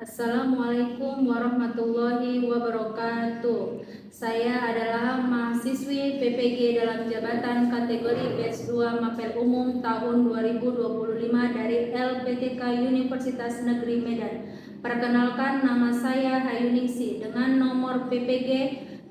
Assalamualaikum warahmatullahi wabarakatuh. Saya adalah mahasiswi PPG dalam jabatan kategori batch 2 Mapel Umum tahun 2025 dari LPTK Universitas Negeri Medan. Perkenalkan, nama saya Hayuningsi dengan nomor PPG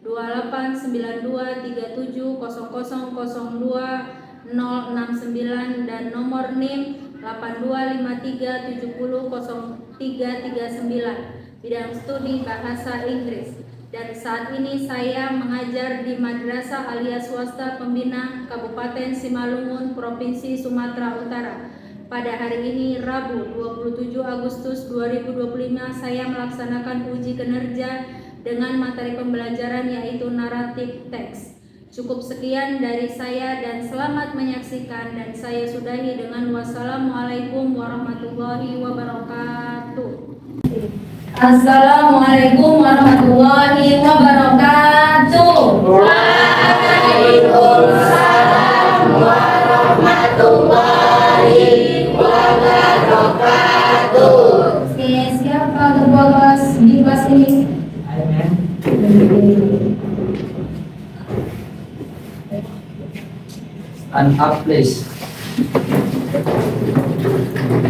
289237000269 dan nomor NIM 8253700339, bidang studi bahasa Inggris. Dan saat ini saya mengajar di Madrasah Aliyah Swasta Pembina Kabupaten Simalungun, Provinsi Sumatera Utara. Pada hari ini Rabu 27 Agustus 2025 saya melaksanakan uji kinerja dengan materi pembelajaran yaitu naratif teks. Cukup sekian dari saya dan selamat menyaksikan, dan saya sudahi dengan wassalamualaikum warahmatullahi wabarakatuh. Assalamualaikum warahmatullahi wabarakatuh. Waalaikumsalam warahmatullahi wabarakatuh. Oke, siapa ketua kelas di kelas ini? Stand up, please.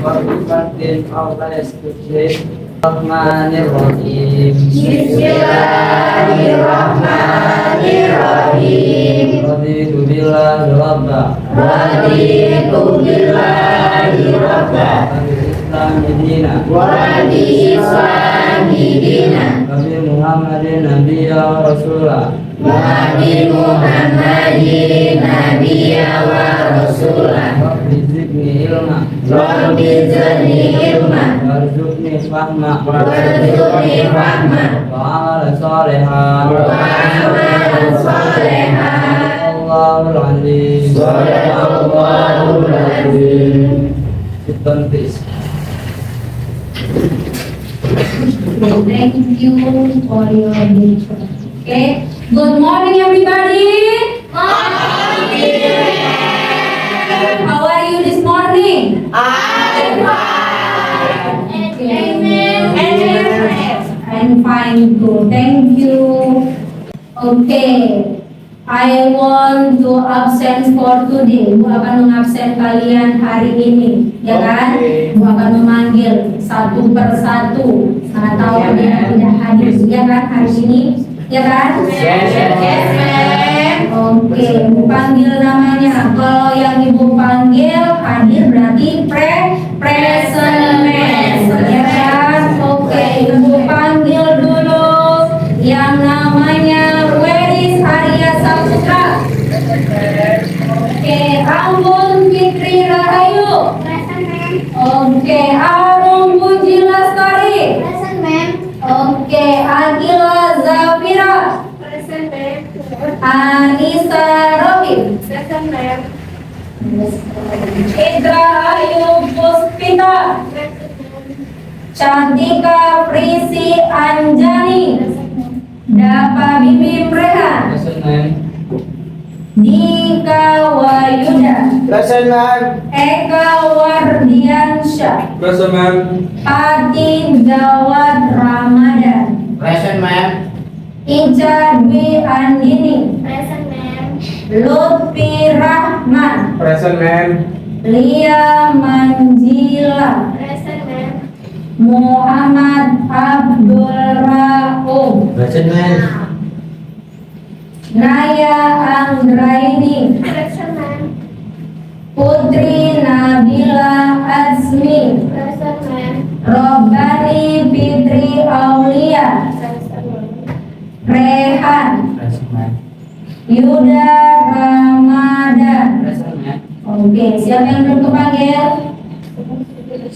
Bismillahirrahmanirrahim. Bismillahirrahmanirrahim. Raditu billahi rabba. Raditu billahi rabba. Islami dina. Wa bi-islami dina. Nabi Muhammadin nabiyya wa rasulah. Nabi Muhammadin nabiyya wa rasulah. Rabbi zidni ilma. Rabbi zidni ilma. Warzuqni fahma. Warzuqni fahma. Wa amalan shalihan. Wa amalan shalihan. Allahul azim. Allahul azim. Sit down, please. Thank you for your attention. Okay. Good morning, everybody. How are you this morning? I'm fine. I'm fine too. Thank you. Okay. I want to absent for today. Bu akan mengabsen kalian hari ini, ya kan? Bu akan memanggil satu persatu. Sangat tahu ada yang tidak hadir, ya kan, hari ini, ya kan? Yes, ma'am. Oke, Bu panggil namanya. Kalau yang Ibu panggil hadir berarti present, ya kan? Oke, Ibu panggil dulu yang namanya Weris Arya Saputra. Oke, Ambon Fitri Rahayu. Oke, Arum Puji Lestari. Oke, Agila Zafira. Anissa Robi. Idra Ayu Puspita. Cantika Prisi Anjani. Dapa Bibi Rehan. Present, ma'am. Dika Wayuda. Present, ma'am. Eka Wardiansyah. Present, ma'am. Pati Gawad Ramadan. Present, ma'am. Ica Dwi Andini. Lutfi Rahman. Present, ma'am. Lia Manjila. Muhammad Abdul Raum. Present, ma'am. Naya Anggraini. Putri Nabila Azmi. Robbani Fitri Aulia. Rehan. Present, ma'am. Yuda Ramadan. Present, ma'am. Oke, siapa yang belum kepanggil?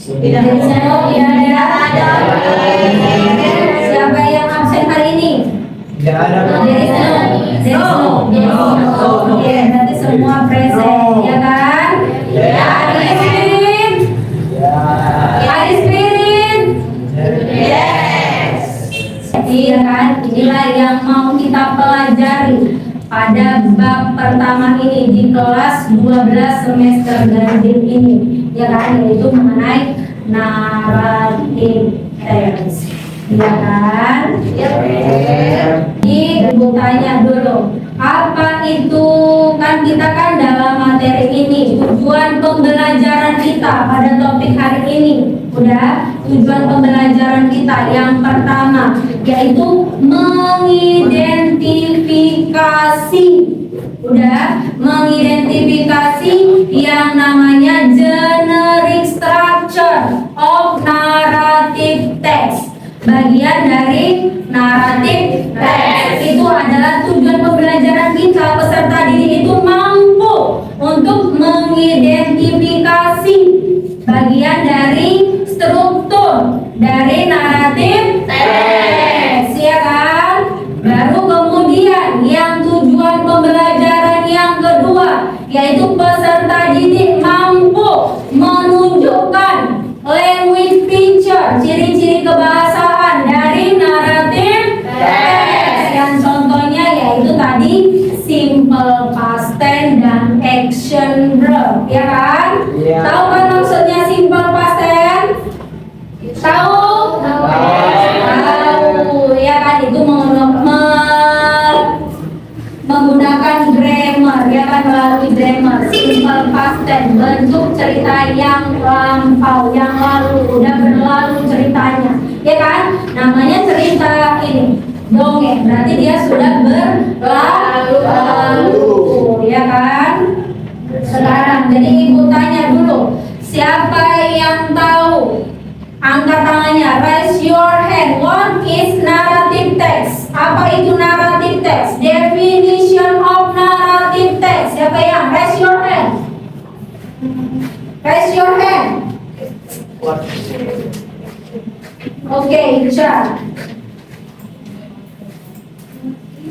Dari sana tidak ada. Siapa yang absen hari ini? Tidak ada. Dari sana. Oke, nanti semua present, ya kan? Hari Spirit. Hari Spirit. Iya kan? Inilah yang mau kita pelajari pada bab pertama ini di kelas 12 semester ganjil ini, ya kan, yaitu mengenai naratif tales. Iya kan? Jadi ibu tanya dulu, apa itu, kan kita kan dalam materi ini tujuan pembelajaran kita pada topik hari ini. Udah, tujuan pembelajaran kita yang pertama yaitu mengidentifikasi. Udah, mengidentifikasi yang namanya generic structure of narrative text. Bagian dari naratif teks itu adalah tujuan pembelajaran kita. Peserta didik itu mampu untuk mengidentifikasi bagian dari struktur dari naratif teks, ya kan? Baru kemudian yang tujuan pembelajaran yang kedua yaitu peserta didik mampu menunjukkan language picture, ciri-ciri kebahasaan dari naratif teks. Yang contohnya yaitu tadi simple past tense dan action verb, ya kan? Iya. Tahu kan maksudnya simple past tense? Tahu? Tahu, ya kan? Itu menggunakan grammar, ya kan, melalui grammar. Simple past tense bentuk cerita yang lampau, yang lalu, udah berlalu ceritanya, ya kan? Namanya cerita ini dongeng, berarti dia sudah berlalu, ya kan? Sekarang, jadi ibu tanya dulu, siapa yang tahu? Angkat tangannya, raise your hand. What is narrative text? Apa itu narrative text? Definition of narrative text. Siapa yang raise your hand? Raise your hand. Okay, Ica.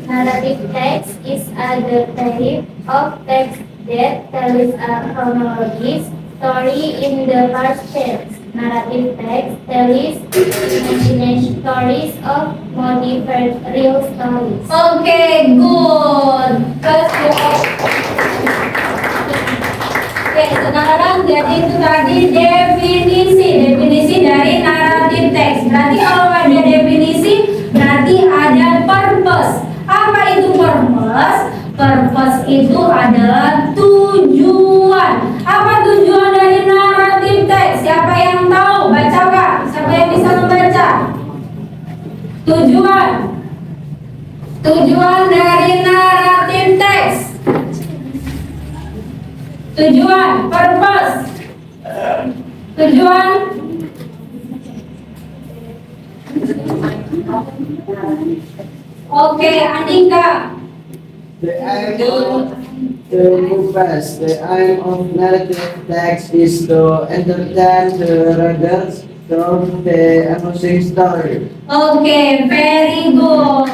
Narrative text is a type of text that tells a chronological story in the first tense. Narrative text tells imaginary stories of modified real stories. Okay, good. Oke, sekarang jadi itu tadi definisi dari naratif teks. Berarti kalau ada definisi, berarti ada purpose. Apa itu purpose? Purpose itu adalah tujuan. Apa tujuan dari naratif teks? Siapa yang tahu? Baca Kak. Siapa yang bisa membaca? Tujuan dari naratif teks. Tujuan, purpose. Tujuan. Oke, Andika. The aim of narrative text is to entertain the readers through the amusing story. Oke, very good.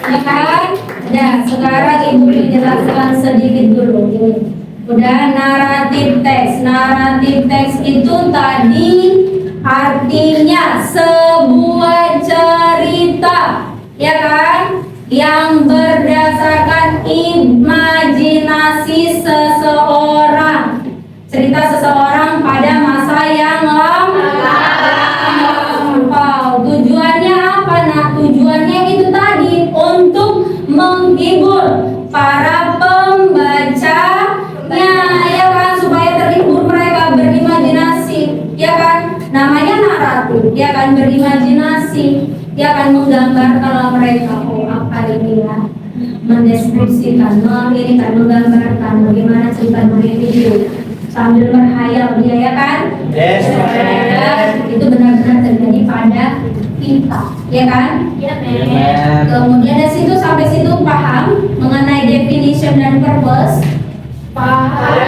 Ya kan? Nah, sekarang ibu menjelaskan sedikit dulu. Udah, naratif teks. Naratif teks itu tadi artinya sebuah cerita, ya kan? Yang berdasarkan imajinasi seseorang. Cerita seseorang pada masa yang lampau. Tujuannya apa? Nah, tujuannya itu tadi untuk menghibur para pembacanya, ya kan, supaya terhibur mereka berimajinasi, ya kan, namanya naratif, ya kan, berimajinasi, ya kan, menggambarkan mereka, oh apa ini ya, mendeskripsikan, menggambarkan bagaimana cerita begitu sambil berhayal dia, ya kan. Yes. Itu benar-benar terjadi pada kita, ya kan? Kemudian dari situ sampai situ paham mengenai definition dan purpose? Paham?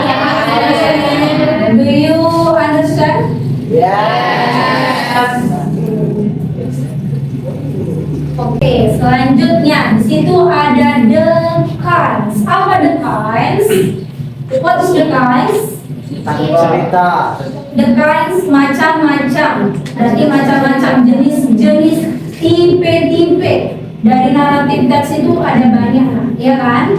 Do you understand? Yes. Oke, selanjutnya di situ ada the kinds. Apa the kinds? What is the kinds? Cerita. The kinds macam-macam. Berarti macam-macam jenis-jenis, tipe-tipe dari naratif teks itu ada banyak, ya kan?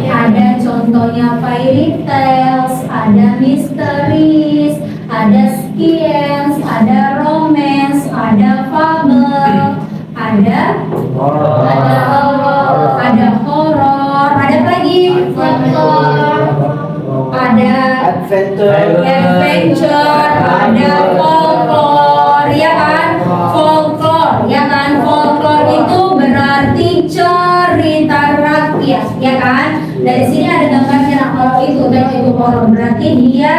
Ada contohnya fairy tales, ada mysteries, ada science, ada romance, ada fable, ada horor, ada apa lagi? Ada Adventure. adventure, ada folklore, ya kan? Folklore, ya kan? Folklore itu berarti cerita rakyat, ya kan? Dari sini ada gambarnya. Kalau itu tengok itu horor, berarti dia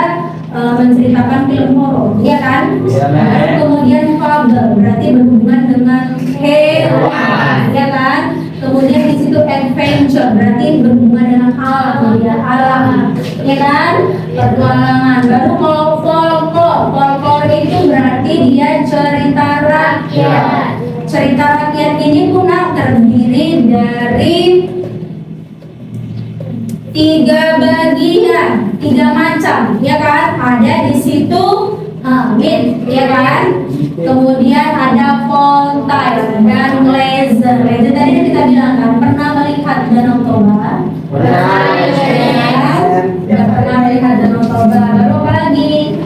menceritakan film horor, ya kan? Iya, Lalu kemudian fable, berarti berhubungan dengan hewan, ya kan? Kemudian di situ adventure, berarti berhubungan dengan alam, ya alam, ya kan? Petualangan. Baru kalau folklore itu berarti dia cerita rakyat. Cerita rakyat ini pun terdiri dari 3 bagian, 3 macam, ya kan? Ada di situ myth, ya kan? Kemudian ada folktale dan legend. Legend tadi kita bilang kan, pernah melihat Danau Toba? Tidak pernah melihat Danau Toba. Baru apa lagi?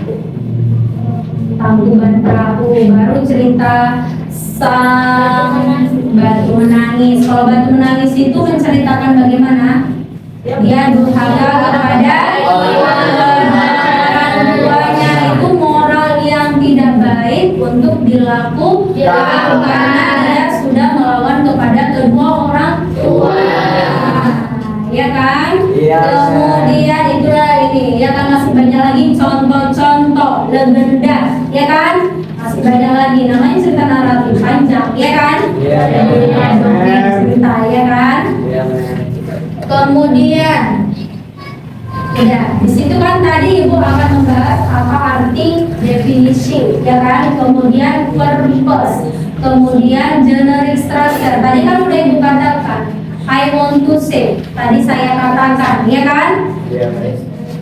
Tangkuban Perahu. Baru cerita Sang Batu Menangis. Kalau Batu Menangis itu menceritakan bagaimana dia durhaka kepada orang tuanya, itu moral yang tidak baik untuk dilakukan karena dia sudah melawan kepada kedua orang tua, ya kan? Kemudian itulah ini, ya kan, masih banyak lagi contoh-contoh legenda, ya kan? Masih banyak lagi, namanya cerita naratif panjang, ya kan? Cerita, ya kan? Kemudian, ya, di situ kan tadi Ibu akan membahas apa arti definisi, ya kan? Kemudian purpose, kemudian generic structure. Tadi kan udah Ibu katakan, I want to say. Tadi saya katakan, ya kan?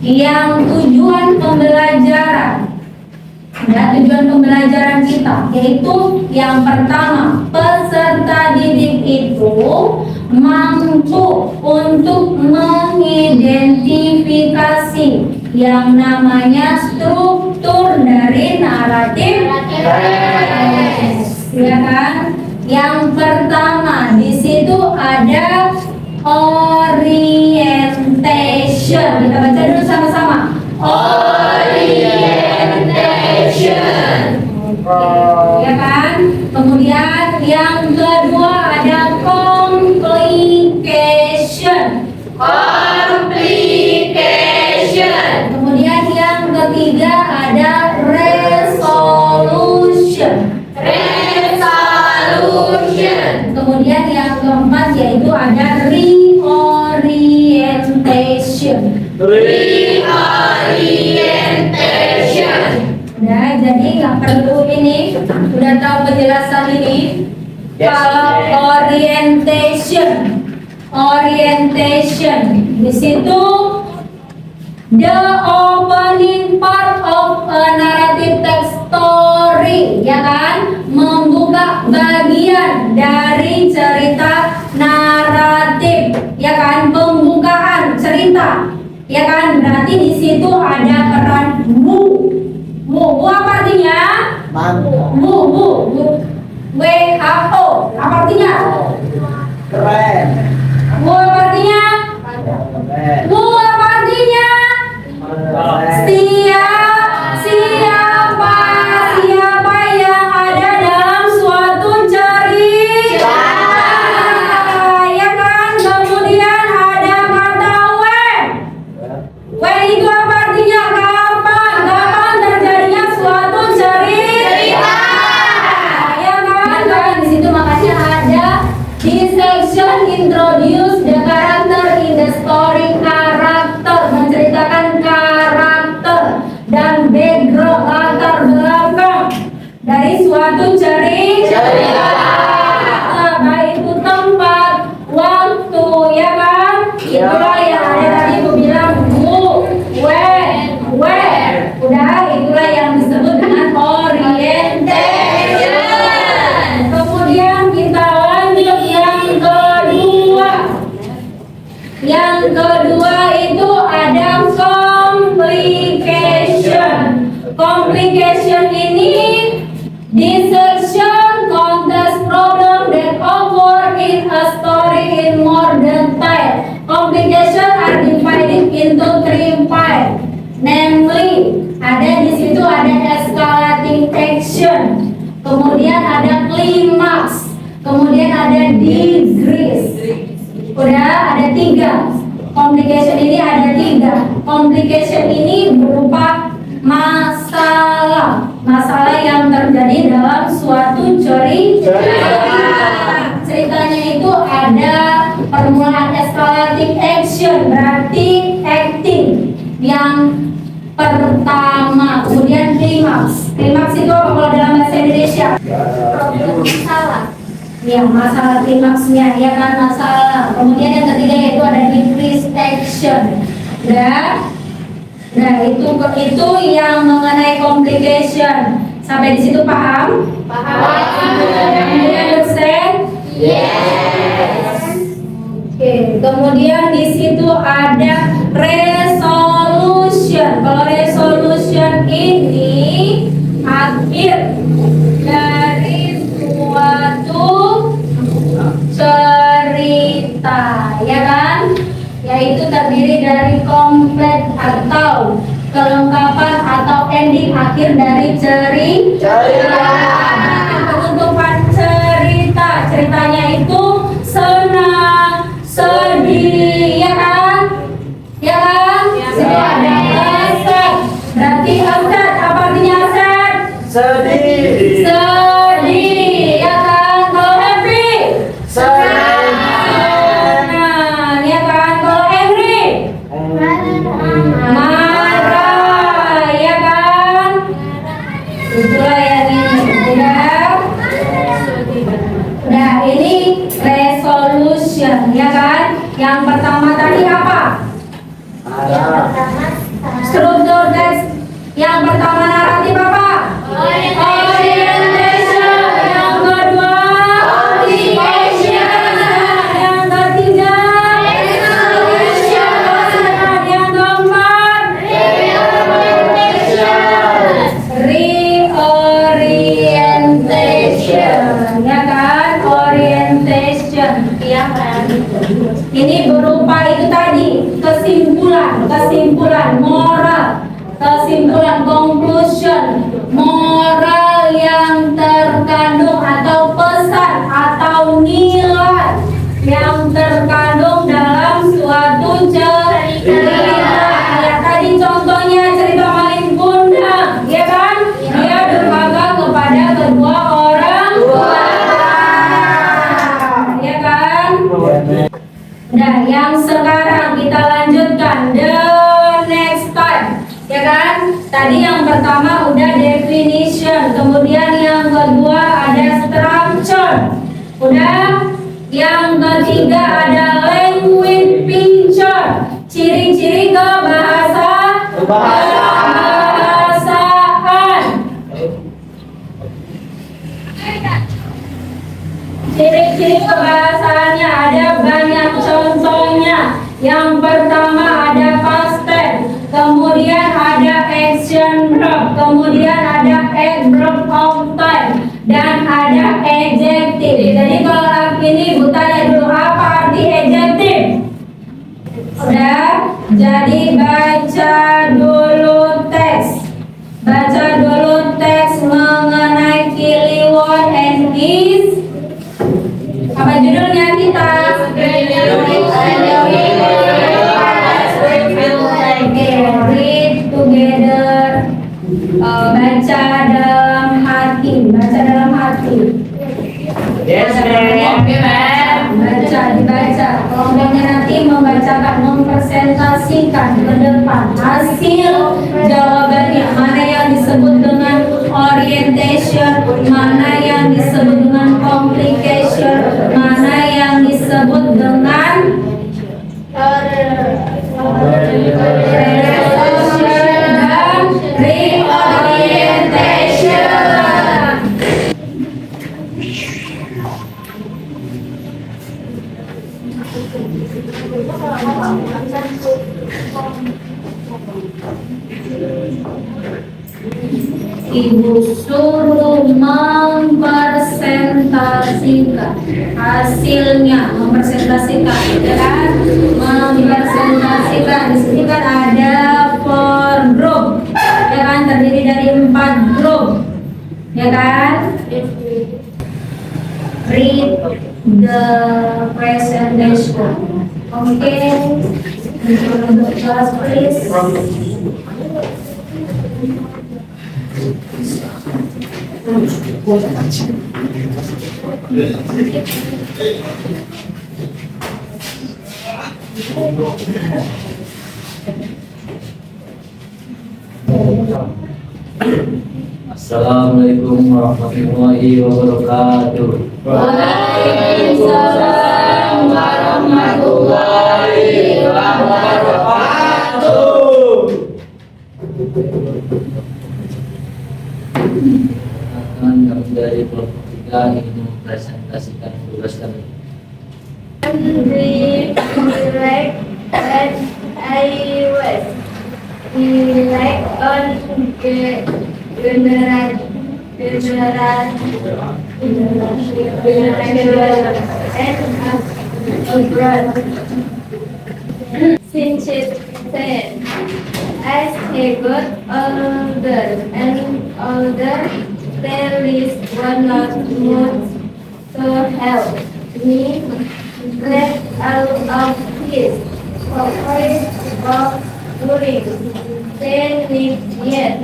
Yang tujuan pembelajaran. Ya, tujuan pembelajaran kita yaitu yang pertama, peserta didik itu mampu untuk mengidentifikasi yang namanya struktur dari naratif, ya kan? Yang pertama di situ ada orientation. Kita baca dulu sama-sama. Orientation. Ya kan? Kemudian yang kedua ada complication. Kemudian yang ketiga ada resolution. Kemudian yang keempat yaitu ada reorientation. Nah, jadi nggak perlu ini, udah tahu penjelasan ini. Kalau orientation di situ the opening part of a narrative text story, ya kan? Membuka bagian dari cerita naratif, ya kan? Pembukaan cerita, ya kan? Berarti di situ ada peran bu. Bu apa artinya? Bu. WHO apa artinya? Keren. Bu apa artinya? Bu apa artinya? Siapa yang ada dalam suatu cerita, ya kan? Kemudian ada kata when. When itu apa artinya? Kapan terjadinya suatu cerita, ya kan? Di situ makanya ada this section introduce the character in the story. kemudian ada klimaks, kemudian ada degrees. Udah ada 3. Complication ini ada 3. Complication ini berupa masalah yang terjadi dalam suatu cerita. Ceritanya itu ada permulaan escalating action, berarti acting yang pertama, kemudian klimaks. Klimaks itu kalau dalam bahasa Indonesia Masalah. ya masalah klimaksnya, ya kan, masalah. Kemudian yang ketiga yaitu ada decrease action. Nah itu yang mengenai complication. Sampai di situ paham? Kemudian understand? Oke, kemudian di situ ada resolution. Kalau resolution ini akhir dari suatu cerita, ya kan? Yaitu terdiri dari komplit atau kelengkapan atau ending akhir dari cerita. Penutupan ceritanya itu senang, sedih, ya kan? Ya kan? Situ ada aset. Berarti aset, apa artinya aset? Sedih. Sedih, ya kan? Kalau happy? Senang. Senang, ya kan? Kalau angry? Marah, ya kan? Itulah yang ini. Udah, ini resolution, ya kan? Yang pertama tadi apa? Struktur teks. Yang pertama naratif apa? Orientation. Yang kedua motivation. Yang ketiga execution. Yang keempat reorientation, ya kan? Orientation. Ini berupa itu tadi kesimpulan moral, kesimpulan conclusion, moral yang terkandung atau pesan atau nilai yang terkandung dalam suatu cerita. Ya tadi contohnya cerita Malin Kundang, ya kan? Dia durhaka kepada kedua orang tua, ya kan? Nah, yang sekarang kita lanjutkan the next time, ya kan? Tadi yang pertama udah definition, kemudian yang kedua ada structure, udah. Yang ketiga ada language picture, ciri-ciri kebahasaan. Ciri-ciri kebahasaannya ada banyak contohnya. Yang pertama ada past tense, kemudian ada action verb, kemudian ada adverb of time, dan ada adjective. Jadi kalau ini Bu tanya dulu apa arti adjective? Udah, jadi baca dulu teks. Baca dulu teks mengenai keyword and is. Apa judulnya kita? Read together. Baca dalam hati. Baca dalam hati. Yes, ma'am. Baca, dibaca. Kelompoknya nanti membacakan, mempresentasikan ke depan hasil jawabannya. Mana yang disebut dengan orientation, mana yang disebut dengan complication, mana yang disebut dengan resolution dan reorientation. Ibu suruh mempresentasikan hasilnya, mempresentasikan, ya kan? Mempresentasikan. Di sini kan ada 4 grup, ya kan? Terdiri dari 4 grup, Ya kan? Read the presentation. Okay. Class, please. Assalamualaikum warahmatullahi wabarakatuh. Waalaikumsalam warahmatullahi wabarakatuh. Kami dari kelompok 3 ingin mempresentasikan tugas kami. Relax and I was relax on the since it said, as he got older and older, there is one not much to help me get out of his pocket of doing. Then yet.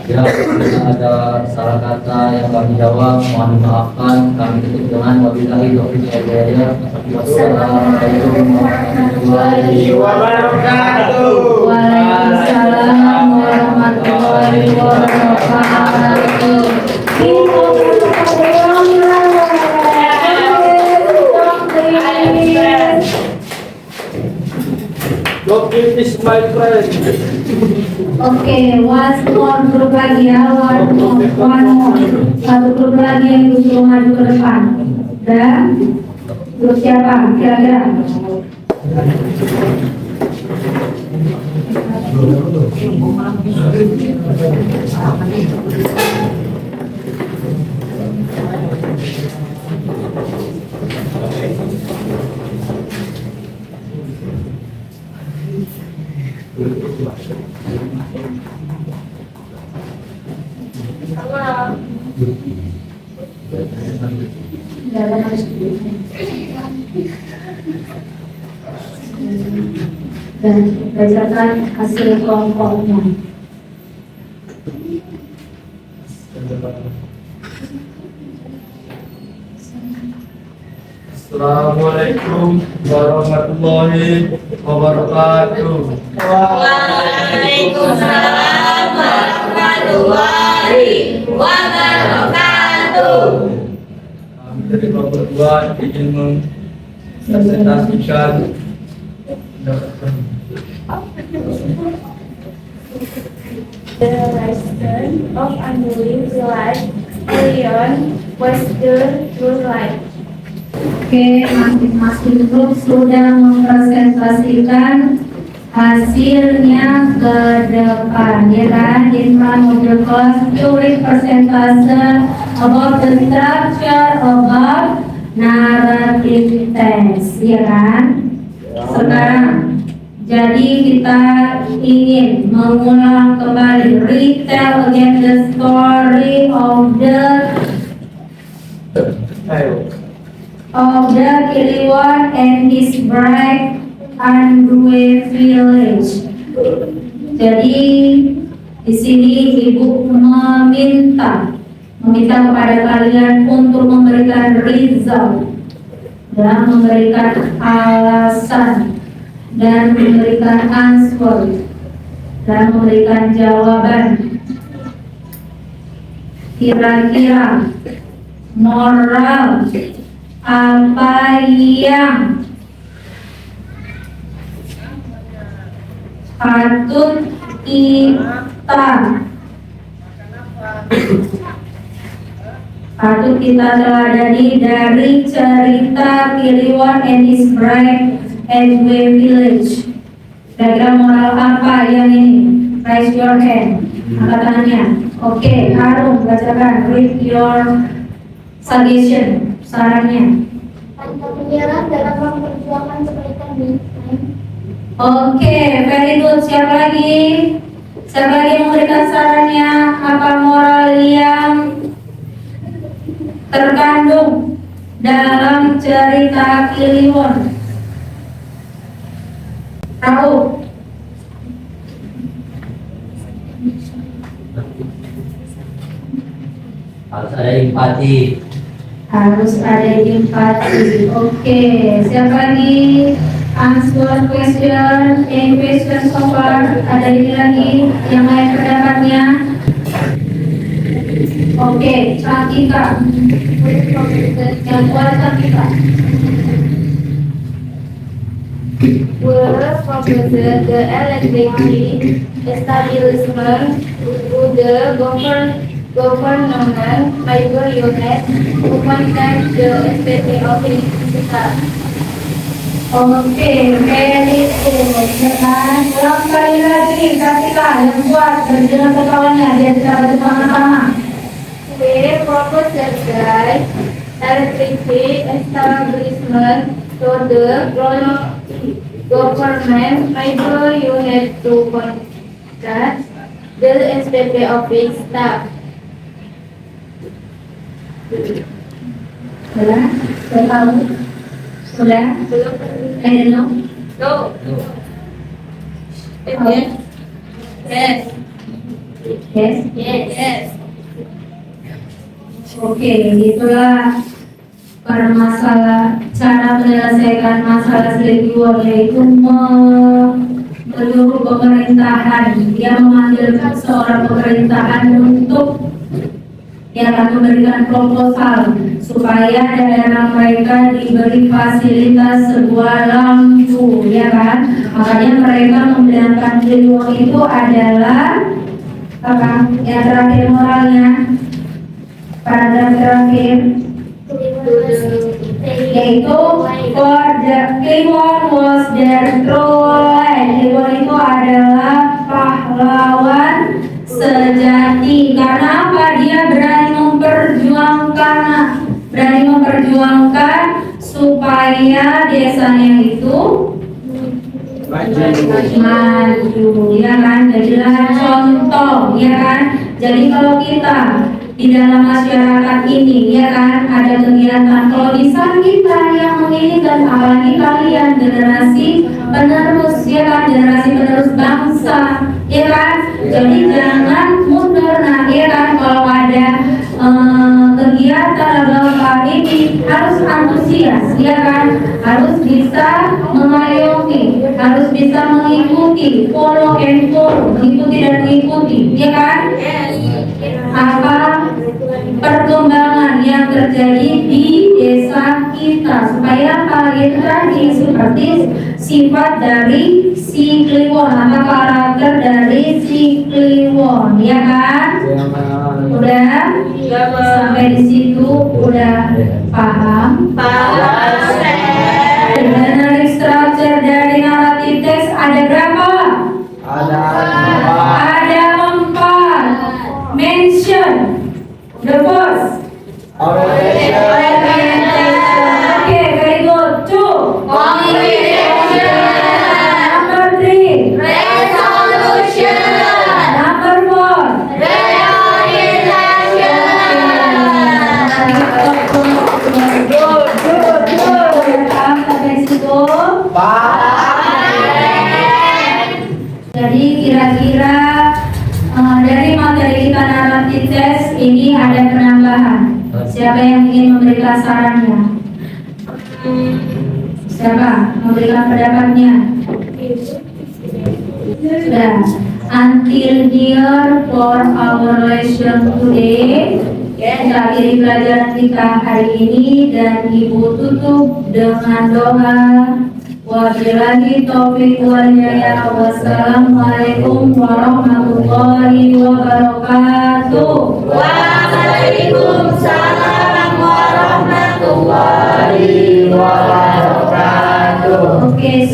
Ya, bila ada salah kata yang kami jawab, mohon dimaafkan. Kami tutup dengan wabillahi taufiq wal hidayah. Wassalamualaikum warahmatullahi Wabarakatuh. Waalaikumsalam warahmatullahi wabarakatuh. Don't give this my friend. Oke, one more grup lagi ya, one more. Satu grup lagi yang disuruh maju ke depan. Dan grup siapa? Kira-kira? Dan berdasarkan hasil kelompoknya. Assalamualaikum warahmatullahi wabarakatuh. Waalaikumsalam warahmatullahi wabarakatuh. Kami dari kelompok 2 ingin mempresentasikan The lesson of undoing life Leon was done through life. Oke, masing-masing grup sudah mempresentasikan hasilnya ke depan, ya kan? In front of the class, you read presentation about the structure of narrative text, ya kan? Sekarang, jadi kita ingin mengulang kembali, retell again the story of the Kiliwan and his bride Andrew village. Jadi di sini ibu meminta kepada kalian untuk memberikan result dan memberikan alasan dan memberikan answer dan memberikan jawaban. Kira-kira moral apa yang patut kita teladani dari cerita Kiliwan and his bride and village. Kira-kira moral apa yang ini? Raise your hand, angkat tangannya. Oke, Harun, bacakan, read your suggestion, sarannya. Tanpa menyerah dalam memperjuangkan kebaikan bangsa. Oke, very good. Siapa lagi? Siapa lagi yang memberikan sarannya? Apa moral yang terkandung dalam cerita Kliwon? Tahu? Harus ada empati. Harus ada empati. Oke, siapa lagi? Answer question. Any question so far? Ada ini lagi yang lain pendapatnya? Oke, Cantika. Yang kuat Cantika. Were proposed the electric establishment to the government labor unit to contact the SPT office staff. Oke, very good. Dengan ulang kali lagi, Cantika yang kuat dengan ketahuannya dia tidak bersama-sama. Were proposed the electric establishment to the government labor unit to contact the SPT office staff. Sudah? Sudah tahu? Sudah? Belum? No. Yes. Yes. Yes. Yes. Oke, itulah cara menyelesaikan masalah selingkuh, yaitu menyuruh pemerintahan, dia memanggil seorang pemerintahan untuk memberikan proposal supaya daerah mereka diberi fasilitas sebuah lampu, ya kan? Makanya mereka membenarkan Kliwon itu adalah apa? Yang terakhir moralnya, paragraf terakhir, yaitu for the Kliwon was their true light. Kliwon itu adalah pahlawan sejati. Karena apa? Dia berani memperjuangkan supaya desanya itu maju, ya kan? Jadilah contoh, ya kan? Jadi kalau kita di dalam masyarakat ini, ya kan, ada kegiatan, kalau bisa kita yang menginginkan, apalagi kalian generasi penerus, ya kan, generasi penerus bangsa, ya kan, jadi jangan mundur. Nah, ya kan, kalau ada kegiatan apa ini harus antusias, ya kan, harus bisa mengayomi, harus bisa mengikuti, follow and follow, mengikuti dan mengikuti, ya kan, apa perkembangan yang terjadi di desa kita, supaya kalian tadi seperti sifat dari si Kliwon, apa karakter dari si Kliwon, ya kan? Udah? Sampai di situ udah paham? Dengan structure dari naratif teks ada berapa? Ada 4. Mention the first. Orientation. Okay, very good. 2. Number 3. Resolution. Number 4. Sampai situ. Jadi kira-kira dari materi kita naratif test ini ada penambahan. Siapa yang ingin memberikan sarannya? Siapa memberikan pendapatnya? Sudah. Until here for our lesson today. Kita akhiri pelajaran kita hari ini dan Ibu tutup dengan doa. Wabillahi taufiq wal hidayah. Wassalamualaikum warahmatullahi wabarakatuh. Waalaikumsalam warahmatullahi wabarakatuh. Oke,